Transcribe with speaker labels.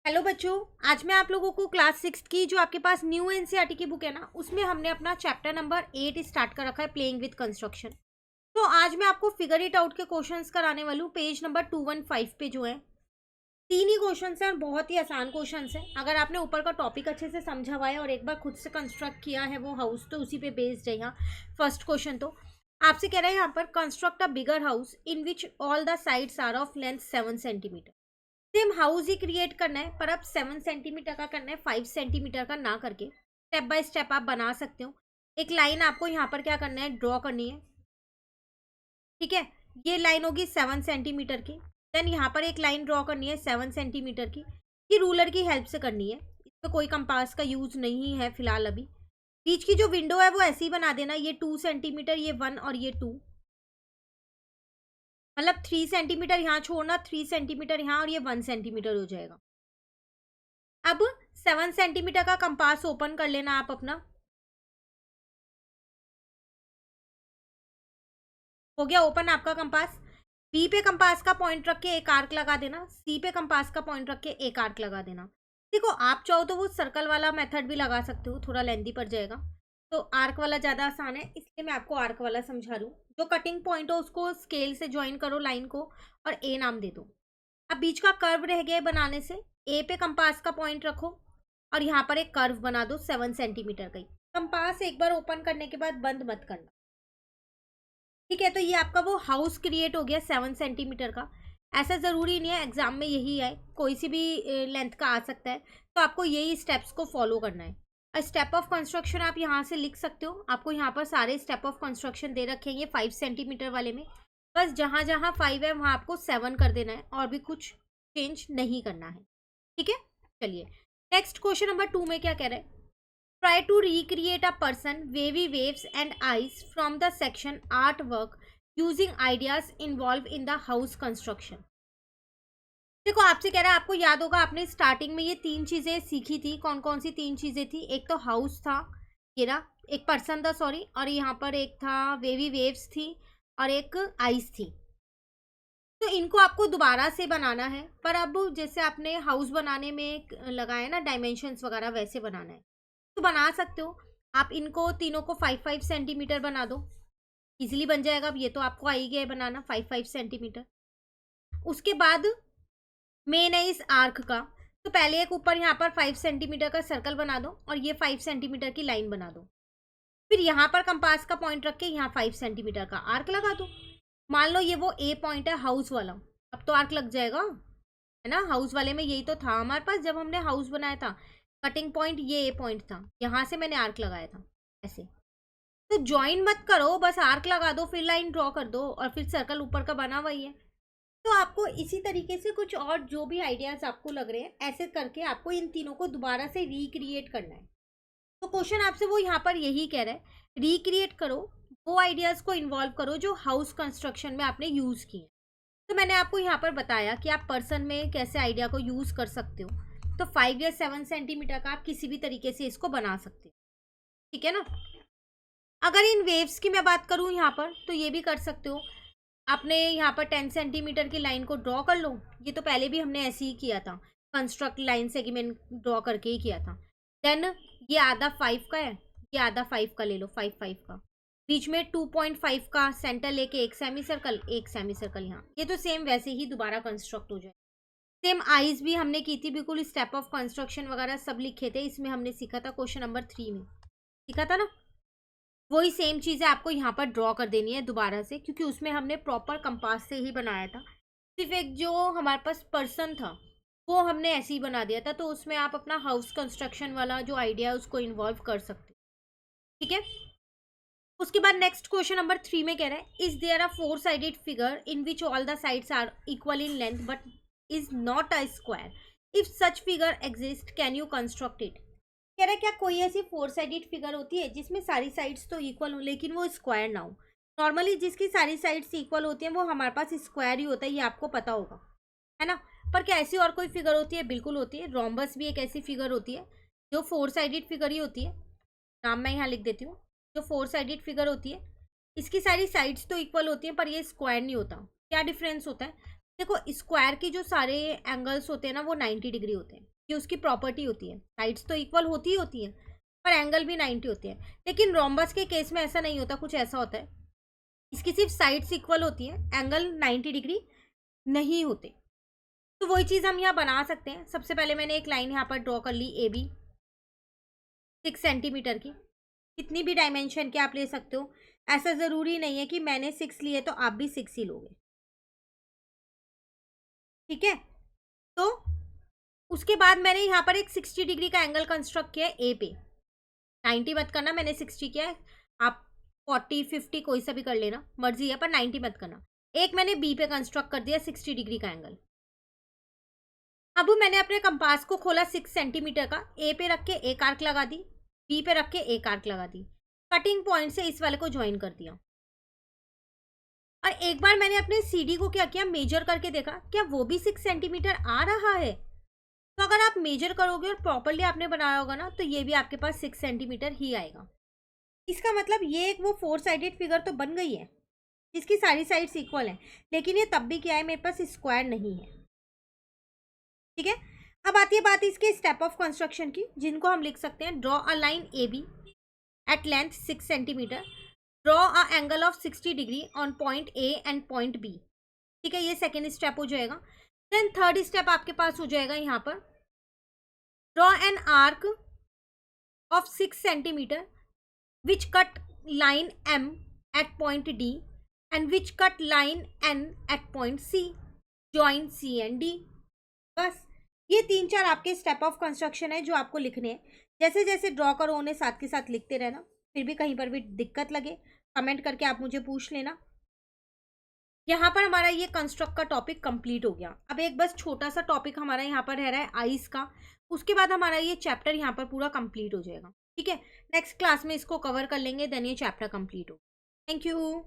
Speaker 1: Hello बच्चों। आज मैं आप लोगों को क्लास 6 की जो आपके पास न्यू एनसीईआरटी की बुक है ना, उसमें हमने अपना चैप्टर नंबर 8 स्टार्ट कर रखा है, प्लेइंग विद कंस्ट्रक्शन। तो आज मैं आपको फिगर इट आउट के क्वेश्चंस कराने वाली हूँ, पेज नंबर 215 पे जो है। तीन ही क्वेश्चंस हैं और बहुत ही आसान क्वेश्चंस हैं। अगर आपने ऊपर का टॉपिक अच्छे से समझा हुआ है और एक बार खुद से कंस्ट्रक्ट किया है वो हाउस, तो उसी पे बेस्ड है यहाँ फर्स्ट क्वेश्चन। तो आपसे कह रहा है यहाँ पर, construct a bigger house in which all the sides are of length 7 centimetre. Same house ही क्रिएट करना है, पर अब 7 सेंटीमीटर का करना है, 5 सेंटीमीटर का ना करके स्टेप बाय स्टेप आप बना सकते हो। एक लाइन आपको यहाँ पर क्या करना है, ड्रॉ करनी है। ठीक है, ये लाइन होगी 7 सेंटीमीटर की। देन यहाँ पर एक लाइन ड्रॉ करनी है 7 सेंटीमीटर की। ये रूलर की हेल्प से करनी है, इसमें कोई कंपास का यूज नहीं है फिलहाल अभी। बीच की जो विंडो है वो ऐसे ही बना देना, ये 2 सेंटीमीटर, ये 1 और ये 2, मतलब 3 सेंटीमीटर यहाँ छोड़ना, 3 सेंटीमीटर यहाँ, और ये 1 सेंटीमीटर हो जाएगा। अब 7 सेंटीमीटर का कंपास ओपन कर लेना आप अपना। हो गया ओपन आपका कंपास। बी पे कंपास का पॉइंट रख के एक आर्क लगा देना, सी पे कंपास का पॉइंट रख के एक आर्क लगा देना। देखो, आप चाहो तो वो सर्कल वाला मेथड भी लगा सकते हो, थोड़ा लेंथी पड़ जाएगा। तो आर्क वाला ज़्यादा आसान है, इसलिए मैं आपको आर्क वाला समझा रही हूँ। जो कटिंग पॉइंट हो उसको स्केल से ज्वाइन करो लाइन को, और ए नाम दे दो। अब बीच का कर्व रह गया है बनाने से, ए पे कंपास का पॉइंट रखो और यहाँ पर एक कर्व बना दो 7 सेंटीमीटर का ही। कंपास एक बार ओपन करने के बाद बंद मत करना। ठीक है, तो ये आपका वो हाउस क्रिएट हो गया 7 सेंटीमीटर का। ऐसा ज़रूरी नहीं है एग्जाम में यही है, कोई सी भी लेंथ का आ सकता है। तो आपको यही स्टेप्स को फॉलो करना है। स्टेप ऑफ कंस्ट्रक्शन आप यहाँ से लिख सकते हो, आपको यहाँ पर सारे स्टेप ऑफ कंस्ट्रक्शन दे रखे हैं ये 5 सेंटीमीटर वाले में। बस जहाँ जहाँ 5 है वहाँ आपको 7 कर देना है, और भी कुछ चेंज नहीं करना है। ठीक है, चलिए नेक्स्ट क्वेश्चन नंबर 2 में क्या कह रहा है। Try to recreate a person, wavy waves and eyes from the section artwork using ideas involved in the house construction. देखो, आपसे कह रहा है, आपको याद होगा आपने स्टार्टिंग में ये तीन चीज़ें सीखी थी। कौन कौन सी तीन चीज़ें थी? एक तो हाउस था, ये रहा, एक पर्सन था सॉरी, और यहाँ पर एक था वेवी वेव्स थी, और एक आइस थी। तो इनको आपको दोबारा से बनाना है, पर अब जैसे आपने हाउस बनाने में लगाया ना डायमेंशंस वगैरह, वैसे बनाना है। तो बना सकते हो आप इनको तीनों को 5-5 सेंटीमीटर बना दो, इजीली बन जाएगा। अब ये तो आपको आ ही गया है बनाना 5-5 सेंटीमीटर। उसके बाद मेन है इस आर्क का, तो पहले एक ऊपर यहाँ पर 5 सेंटीमीटर का सर्कल बना दो और ये 5 सेंटीमीटर की लाइन बना दो। फिर यहाँ पर कंपास का पॉइंट रख के यहाँ 5 सेंटीमीटर का आर्क लगा दो। मान लो ये वो ए पॉइंट है हाउस वाला, अब तो आर्क लग जाएगा, है ना। हाउस वाले में यही तो था हमारे पास जब हमने हाउस बनाया था। कटिंग पॉइंट ये ए पॉइंट था, यहाँ से मैंने आर्क लगाया था ऐसे। तो ज्वाइन मत करो, बस आर्क लगा दो, फिर लाइन ड्रॉ कर दो, और फिर सर्कल ऊपर का बना हुआ ही है। तो आपको इसी तरीके से कुछ और जो भी आइडियाज आपको लग रहे हैं, ऐसे करके आपको इन तीनों को दोबारा से रिक्रिएट करना है। तो क्वेश्चन आपसे वो यहाँ पर यही कह रहा है, रिक्रिएट करो, वो आइडियाज को इन्वॉल्व करो जो हाउस कंस्ट्रक्शन में आपने यूज किए। तो मैंने आपको यहाँ पर बताया कि आप पर्सन में कैसे आइडिया को यूज कर सकते हो। तो 5 या 7 सेंटीमीटर का आप किसी भी तरीके से इसको बना सकते हो, ठीक है ना। अगर इन वेव्स की मैं बात करूँ यहाँ पर, तो ये भी कर सकते हो। आपने यहाँ पर 10 सेंटीमीटर की लाइन को ड्रॉ कर लो, ये तो पहले भी हमने ऐसे ही किया था, कंस्ट्रक्ट लाइन सेगमेंट ड्रॉ करके ही किया था। देन ये आधा 5 का है, ये आधा 5 का ले लो, 5-5 का, बीच में 2.5 का सेंटर लेके एक सेमी सर्कल यहाँ, ये तो सेम वैसे ही दोबारा कंस्ट्रक्ट हो जाए। सेम आइज भी हमने की थी, बिल्कुल स्टेप ऑफ कंस्ट्रक्शन वगैरह सब लिखे थे इसमें, हमने सीखा था क्वेश्चन नंबर 3 में, सीखा था ना। वही सेम चीज़ें आपको यहाँ पर ड्रॉ कर देनी है दोबारा से, क्योंकि उसमें हमने प्रॉपर कंपास से ही बनाया था। सिर्फ एक जो हमारे पास पर्सन था वो हमने ऐसे ही बना दिया था, तो उसमें आप अपना हाउस कंस्ट्रक्शन वाला जो आइडिया है उसको इन्वॉल्व कर सकते हो, ठीक है। उसके बाद नेक्स्ट क्वेश्चन नंबर 3 में कह रहा है, is there a 4 sided figure in which all the sides are equal in length but is not a square, if such figure exist can you construct it. कह रहा है, क्या कोई ऐसी 4 साइडेड फिगर होती है जिसमें सारी साइड्स तो इक्वल हो लेकिन वो स्क्वायर ना हो। नॉर्मली जिसकी सारी साइड्स इक्वल होती हैं वो हमारे पास स्क्वायर ही होता है, ये आपको पता होगा, है ना। पर क्या ऐसी और कोई फिगर होती है? बिल्कुल होती है। रोम्बस भी एक ऐसी फिगर होती है जो 4 साइडेड फिगर ही होती है। नाम मैं यहाँ लिख देती हूँ। जो 4 साइडेड फिगर होती है, इसकी सारी साइड्स तो इक्वल होती हैं पर ये स्क्वायर नहीं होता। क्या डिफरेंस होता है? देखो, स्क्वायर के जो सारे एंगल्स होते हैं ना वो 90 डिग्री होते हैं, ये उसकी प्रॉपर्टी होती है। साइड्स तो इक्वल होती हैं पर एंगल भी 90 होते हैं। लेकिन रोम्बस के केस में ऐसा नहीं होता, कुछ ऐसा होता है, इसकी सिर्फ साइड्स इक्वल होती हैं, एंगल 90 डिग्री नहीं होते। तो वही चीज़ हम यहाँ बना सकते हैं। सबसे पहले मैंने एक लाइन यहाँ पर ड्रॉ कर ली ए बी 6 सेंटीमीटर की। कितनी भी डायमेंशन के आप ले सकते हो, ऐसा ज़रूरी नहीं है कि मैंने 6 लिए तो आप भी 6 ही लोगे, ठीक है। तो उसके बाद मैंने यहाँ पर एक 60 डिग्री का एंगल कंस्ट्रक्ट किया है ए पे। 90 मत करना, मैंने 60 किया है, आप 40 50 कोई सा भी कर लेना, मर्जी है, पर 90 मत करना। एक मैंने बी पे कंस्ट्रक्ट कर दिया 60 डिग्री का एंगल। अब मैंने अपने कंपास को खोला 6 सेंटीमीटर का, ए पे रख के एक आर्क लगा दी, बी पे रख के एक आर्क लगा दी, कटिंग पॉइंट से इस वाले को ज्वाइन कर दिया। और एक बार मैंने अपने सीडी को क्या किया, मेजर करके देखा क्या वो भी 6 सेंटीमीटर आ रहा है। तो अगर आप मेजर करोगे और प्रॉपरली आपने बनाया होगा ना, तो ये भी आपके पास 6 सेंटीमीटर ही आएगा। इसका मतलब ये एक वो 4 साइडेड फिगर तो बन गई है जिसकी सारी साइड्स इक्वल हैं, लेकिन ये तब भी क्या है, मेरे पास स्क्वायर नहीं है, ठीक है। अब आती है बात इसके स्टेप ऑफ कंस्ट्रक्शन की, जिनको हम लिख सकते हैं। Draw a line A B at length 6 centimetre, draw a angle of 60 degree on point A and point B, ठीक है। ये सेकेंड स्टेप हो जाएगा। देन थर्ड स्टेप आपके पास हो जाएगा यहाँ पर, draw an arc of 6 centimetre which cut line M at point D and which cut line N at point C, join C and D. बस ये 3-4 आपके स्टेप ऑफ कंस्ट्रक्शन है जो आपको लिखने हैं। जैसे जैसे ड्रॉ करो उन्हें साथ के साथ लिखते रहना। फिर भी कहीं पर भी दिक्कत लगे कमेंट करके आप मुझे पूछ लेना। यहाँ पर हमारा ये कंस्ट्रक्ट का टॉपिक कंप्लीट हो गया। अब एक बस छोटा सा टॉपिक हमारा यहाँ पर रह रहा है आइस का, उसके बाद हमारा ये चैप्टर यहाँ पर पूरा कंप्लीट हो जाएगा, ठीक है। नेक्स्ट क्लास में इसको कवर कर लेंगे, देन ये चैप्टर कंप्लीट हो। Thank you.